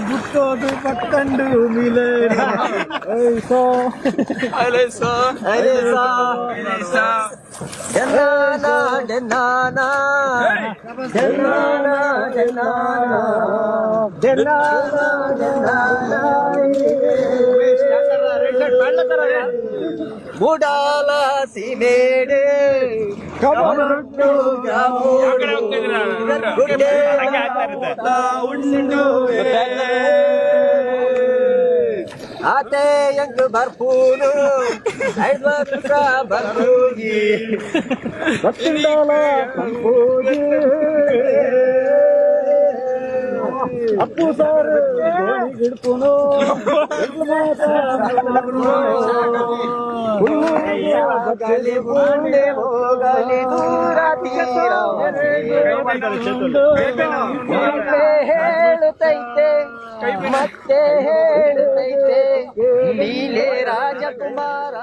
ಬುಟ್ಟೋದು ಪಕ್ಕಂಡು ಮಿಲೆ iso ಐಲೇಸೋ Ailesa Ailesa ಜನ್ನಾನ ಜನ್ನಾನ ಜನ್ನಾನ ಜನ್ನಾನ ಜನ್ನಾನ ಜನ್ನಾನ ಮೂಡಾಲ ಸೀಮೇಡೆ ಕಮರಟ್ಟು ಗುಡ್ಡೆ ಉಂಡು ಆತೆ ಎಂಟು ಬರ್ಪೂನು 5 ವರ್ಷ ಬರ್ಪೂಗಿ ಬತ್ತಿಂಡಾಲ ಕಂಪೂಗಿ ಅಪ್ಪು ಸಾರ್ ಗಿಡ್ಪುನು ಗಲಿ ಬುಂಡೆ ಹೋಗಲಿ ದೂರ ತೀರ ಹೇಳುತ್ತೈತೆ ಮತ್ತೆ ಹೇಳುತ್ತೈತೆ ಲೀಲೆ ರಾಜಕುಮಾರ